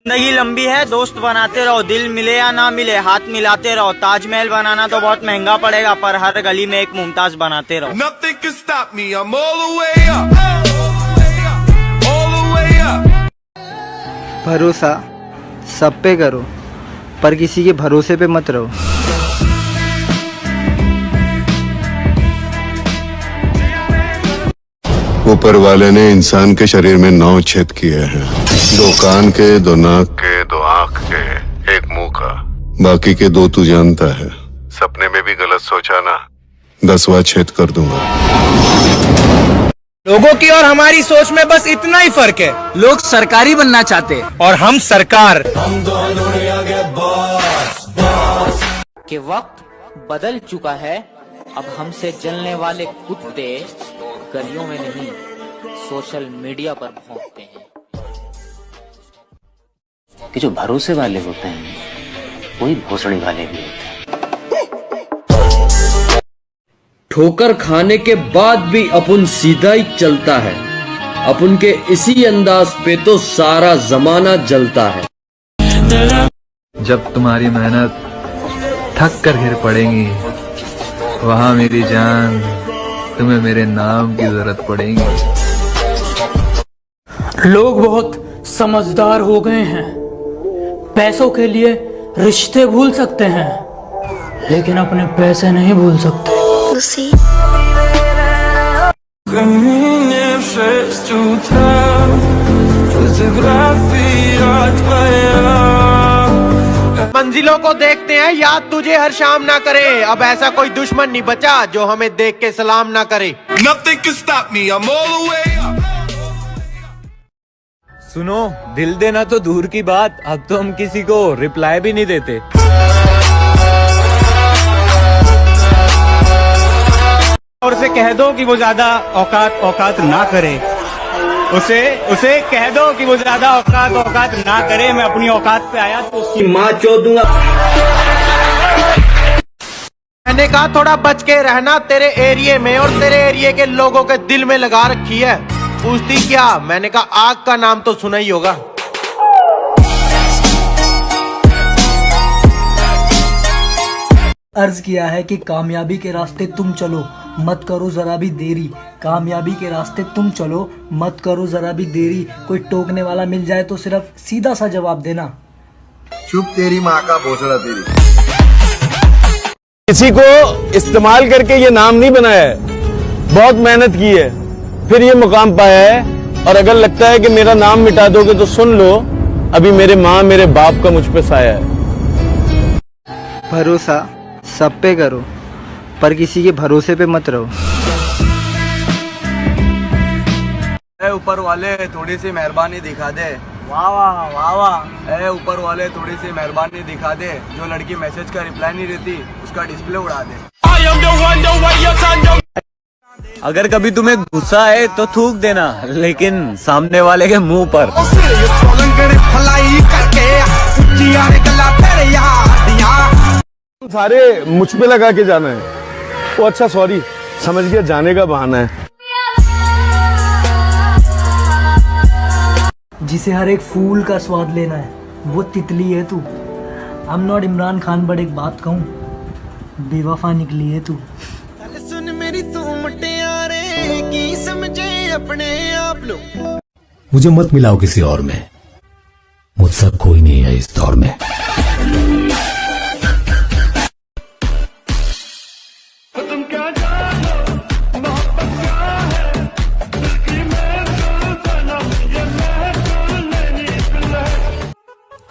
जिंदगी लंबी है, दोस्त बनाते रहो, दिल मिले या ना मिले हाथ मिलाते रहो। ताजमहल बनाना तो बहुत महंगा पड़ेगा, पर हर गली में एक मुमताज बनाते रहो। Nothing can stop me, I'm all the way up. All the way up. भरोसा सब पे करो, पर किसी के भरोसे पे मत रहो। ऊपर वाले ने इंसान के शरीर में 9 छेद किए हैं, 2 कान के, 2 नाक के, 2 आँख के, 1 मुंह का, बाकी के 2 तू जानता है। सपने में भी गलत सोचा ना, 10वां छेद कर दूंगा। लोगों की और हमारी सोच में बस इतना ही फर्क है। लोग सरकारी बनना चाहते हैं और हम सरकार। कि वक्त बदल चुका है, अब हमसे जलने वाले कुत्ते गलियों में नहीं सोशल मीडिया पर भौंकते हैं। कि जो भरोसे वाले होते हैं वही भोसड़ी वाले भी होते हैं। ठोकर खाने के बाद भी अपन सीधा ही चलता है, अपन के इसी अंदाज पे तो सारा जमाना जलता है। जब तुम्हारी मेहनत थक कर गिर पड़ेगी, वहाँ मेरी जान तुम्हें मेरे नाम की जरूरत पड़ेगी। लोग बहुत समझदार हो गए हैं, पैसों के लिए रिश्ते भूल सकते हैं, लेकिन अपने पैसे नहीं भूल सकते। मंजिलों को देखते हैं, याद तुझे हर शाम ना करे। अब ऐसा कोई दुश्मन नहीं बचा जो हमें देख के सलाम ना करे। Nothing can stop me, I'm all the way up. सुनो, दिल देना तो दूर की बात, अब तो हम किसी को रिप्लाई भी नहीं देते। और उसे कह दो कि वो ज्यादा औकात ना करे। उसे कह दो कि वो ज्यादा औकात ना करे। मैं अपनी औकात पे आया तो उसकी माँ चोद दूंगा। मैंने कहा थोड़ा बच के रहना, तेरे एरिया में और तेरे एरिया के लोगों के दिल में लगा रखी है। पूछती क्या? मैंने कहा आग का नाम तो सुना ही होगा। अर्ज किया है कि कामयाबी के रास्ते तुम चलो, मत करो जरा भी देरी। कामयाबी के रास्ते तुम चलो, मत करो जरा भी देरी। कोई टोकने वाला मिल जाए तो सिर्फ सीधा सा जवाब देना, चुप तेरी माँ का भोसड़ा तेरी। किसी को इस्तेमाल करके ये नाम नहीं बनाया है, बहुत मेहनत की है फिर ये मुकाम पाया है। और अगर लगता है कि मेरा नाम मिटा दोगे तो सुन लो, अभी मेरे माँ मेरे बाप का मुझ पे साया है। भरोसा सब पे करो, पर किसी के भरोसे पे मत रहो। ऊपर वाले थोड़ी सी मेहरबानी दिखा दे। वाह वाह वाह वाह। ऊपर वाले थोड़ी सी मेहरबानी दिखा दे, जो लड़की मैसेज का रिप्लाई नहीं देती उसका डिस्प्ले उड़ा दे। अगर कभी तुम्हें गुस्सा है तो थूक देना, लेकिन सामने वाले के मुंह पर। सारे मुझ पे लगा के जाना है। वो अच्छा सॉरी, समझ गया, जाने का बहाना है। जिसे हर एक फूल का स्वाद लेना है वो तितली है तू। I am not Imran Khan, but एक बात कहूँ, बेवफा निकली है तू। सुन मेरी तू मुटियारे की समझे अपने आप लो। मुझे मत मिलाओ किसी और में, मुझसे कोई नहीं है इस दौर में।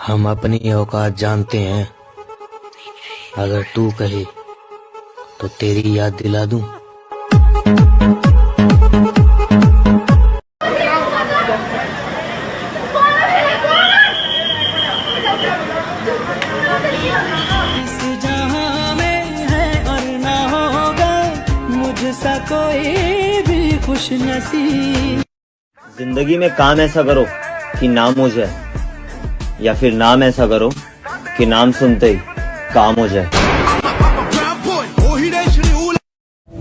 हम अपनी औकात जानते हैं, अगर तू कहे तो तेरी याद दिला दूं। इस जहां में है और ना होगा मुझसा कोई भी खुश नसीब। जिंदगी में काम ऐसा करो कि नाम हो जाए, या फिर नाम ऐसा करो कि नाम सुनते ही काम हो जाए।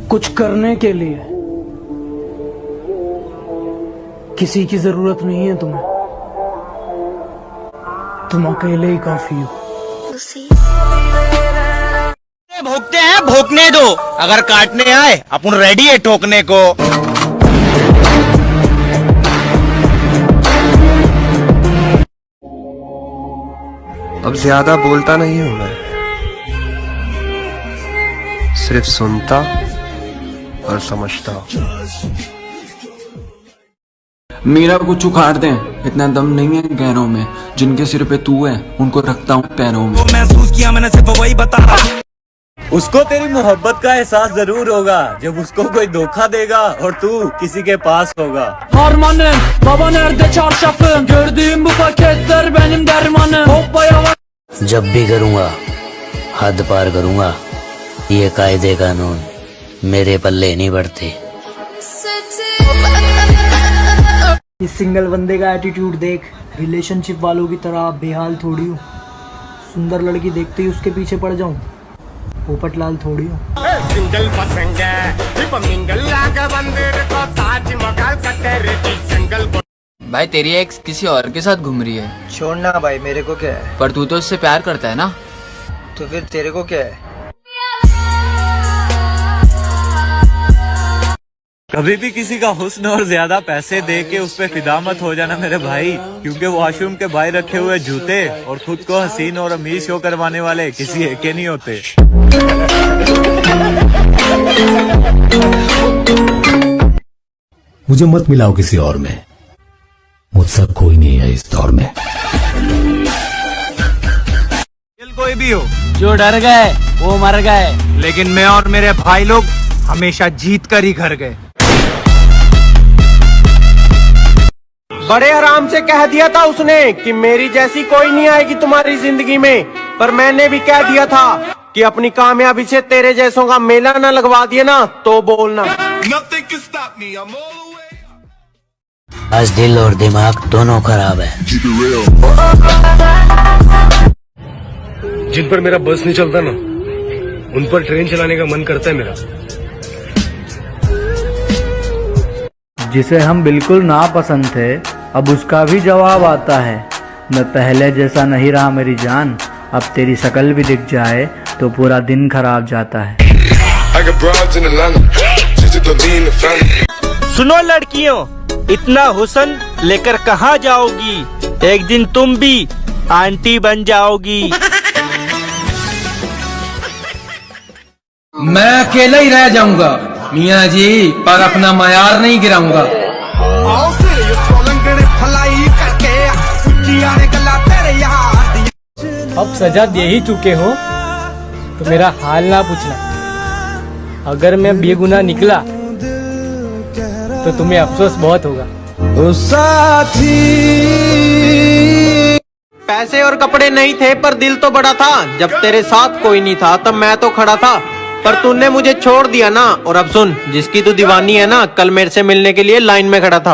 कुछ करने के लिए किसी की जरूरत नहीं है तुम्हें, तुम अकेले ही काफी हो। भोंकते हैं, भोंकने दो। अगर काटने आए अपन रेडी है ठोकने को। अब ज्यादा बोलता नहीं हूं मैं, सिर्फ सुनता और समझता हूं। मेरा कुछ उखाड़ दें, इतना दम नहीं है गैरों में। जिनके सिर पे तू है उनको रखता हूँ पैरों में। महसूस किया मैंने, सिर्फ वही बता रहा। उसको तेरी मोहब्बत का एहसास जरूर होगा जब उसको कोई धोखा देगा और तू किसी के पास होगा। Harmanım, baba nerede çarşafım? Gördüğüm bu paketler benim dermanım. Hoppa yavaş. जब भी करूँगा हद पार करूँगा, ये कायदे कानून मेरे पल्ले नहीं बढ़ते। इस सिंगल बंदे का एटीट्यूड देख, रिलेशनशिप वालों की तरह बेहाल थोड़ी हूँ। सुंदर लड़की देखते ही उसके पीछे पड़ जाऊँ, पोपट लाल थोड़ी हूँ। भाई तेरी एक्स किसी और के साथ घूम रही है। छोड़ना भाई, मेरे को क्या है। पर तू तो उससे प्यार करता है ना। तो फिर तेरे को क्या है। कभी भी किसी का हुस्न और ज्यादा पैसे दे के उस पे फिदा मत हो जाना मेरे भाई, क्योंकि वॉशरूम के बाहर रखे हुए जूते और खुद को हसीन और अमीर शो करवाने वाले किसी एक के नहीं होते। मुझे मत मिलाओ किसी और में, मुझसे कोई नहीं है इस दौर में। कोई भी हो, जो डर गए वो मर गए, लेकिन मैं और मेरे भाई लोग हमेशा जीत कर ही घर गए। बड़े आराम से कह दिया था उसने कि मेरी जैसी कोई नहीं आएगी तुम्हारी जिंदगी में, पर मैंने भी कह दिया था कि अपनी कामयाबी से तेरे जैसों का मेला न लगवा दिए ना तो बोलना। आज दिल और दिमाग दोनों खराब है। जिन पर मेरा बस नहीं चलता ना, उन पर ट्रेन चलाने का मन करता है मेरा। जिसे हम बिल्कुल नापसंद थे, अब उसका भी जवाब आता है। मैं पहले जैसा नहीं रहा मेरी जान, अब तेरी शक्ल भी दिख जाए तो पूरा दिन खराब जाता है। सुनो लड़कियों, इतना हुस्न लेकर कहाँ जाओगी? एक दिन तुम भी आंटी बन जाओगी। मैं अकेला ही रह जाऊंगा मियाँ जी, पर अपना मयार नहीं गिराऊंगा। अब सजा दे ही चुके हो तो मेरा हाल ना पूछना। अगर मैं बेगुनाह निकला तो तुम्हें अफसोस बहुत होगा। पैसे और कपड़े नहीं थे पर दिल तो बड़ा था। जब तेरे साथ कोई नहीं था तब मैं तो खड़ा था, पर तूने मुझे छोड़ दिया ना। और अब सुन, जिसकी तू दीवानी है ना, कल मेरे से मिलने के लिए लाइन में खड़ा था।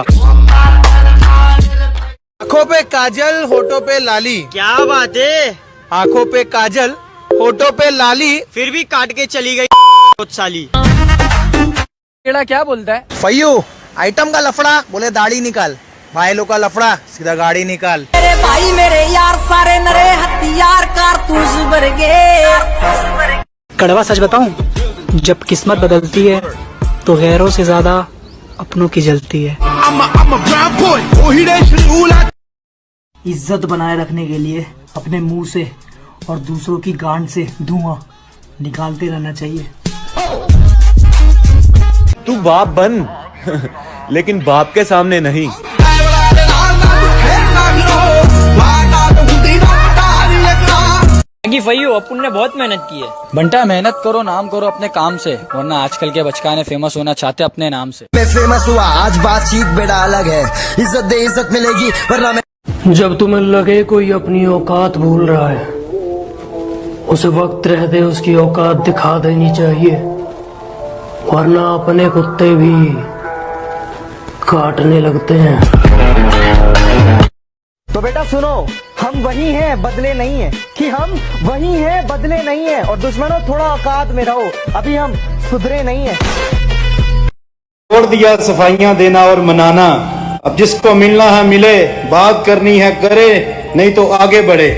आंखों पे काजल, होठों पे लाली। क्या बात है? आंखों पे काजल, होठों पे लाली, फिर भी काट के चली गई साली। क्या बोलता है? फैयू आइटम का लफड़ा, बोले दाढ़ी निकाल। भाई लोग का लफड़ा, सीधा गाड़ी निकाल। मेरे भाई मेरे यार सारे नरे हथियार कारतूस भर गए। कड़वा सच बताऊं, जब किस्मत बदलती है तो गैरों से ज्यादा अपनों की जलती है। इज्जत बनाए रखने के लिए अपने मुंह से और दूसरों की गांड से धुआं निकालते रहना चाहिए। तू बाप बन लेकिन बाप के सामने नहीं। फैयू, अपन ने बहुत मेहनत की है। बंटा मेहनत करो, नाम करो अपने काम से, वरना आजकल के बचकाने फेमस होना चाहते अपने नाम से। मैं फेमस हुआ आज, बातचीत बेड़ा अलग है। इज्जत दे इज्जत मिलेगी, वरना मैं। जब तुम्हें लगे कोई अपनी औकात भूल रहा है, उसे वक्त रहते उसकी औकात दिखा देनी चाहिए, वरना अपने कुत्ते भी काटने लगते हैं। तो बेटा सुनो, हम वही हैं, बदले नहीं हैं। कि हम वही हैं, बदले नहीं हैं। और दुश्मनों, थोड़ा औकात में रहो, अभी हम सुधरे नहीं हैं। छोड़ दिया सफाइयां देना और मनाना, अब जिसको मिलना है मिले, बात करनी है करे, नहीं तो आगे बढ़े।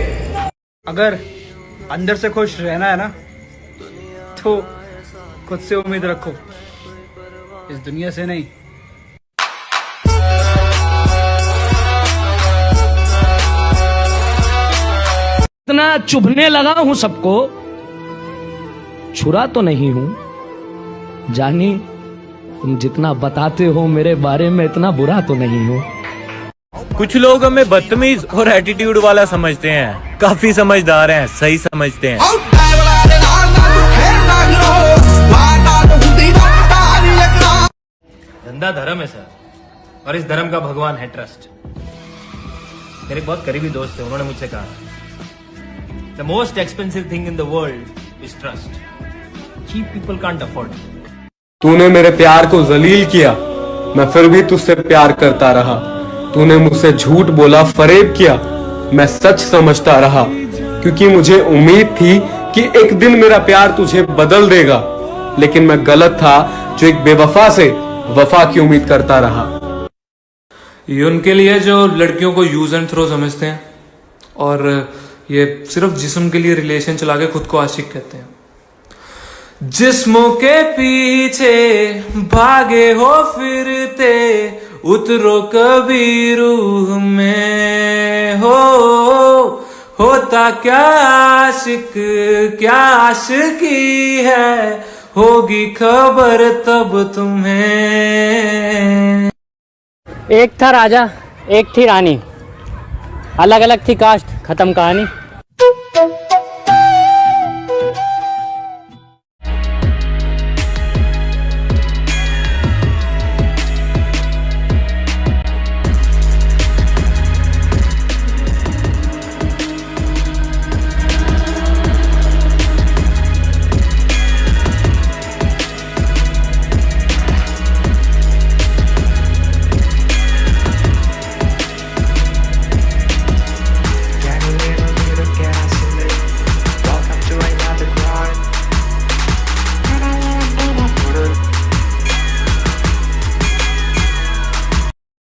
अगर अंदर से खुश रहना है ना तो खुद से उम्मीद रखो, इस दुनिया से नहीं। इतना चुभने लगा हूं सबको, छुरा तो नहीं हूं जानी, तुम जितना बताते हो मेरे बारे में इतना बुरा तो नहीं हूं। कुछ लोग हमें बदतमीज और एटीट्यूड वाला समझते हैं, काफी समझदार हैं, सही समझते हैं। धंधा धर्म है सर, और इस धर्म का भगवान है ट्रस्ट। मेरे बहुत करीबी दोस्त थे, उन्होंने मुझसे कहा the most expensive thing in the world is trust. Cheap people can't afford. तूने मेरे प्यार को जलील किया, मैं फिर भी तुझसे प्यार करता रहा। तूने मुझसे झूठ बोला, फरेब किया, मैं सच समझता रहा, क्योंकि मुझे उम्मीद थी कि एक दिन मेरा प्यार तुझे बदल देगा। लेकिन मैं गलत था, जो एक बेवफा से वफा की उम्मीद करता रहा। ये उनके लिए जो लड़कियों को यूज एंड थ्रो समझते हैं और ये सिर्फ जिस्म के लिए रिलेशन चला के खुद को आशिक कहते हैं। जिस्मों के पीछे भागे हो फिरते, उतरो कभी रूह में हो। होता क्या आशिक, क्या आशिकी है, होगी खबर तब तुम्हें। एक था राजा, एक थी रानी, अलग अलग थी कास्ट, खत्म कहानी।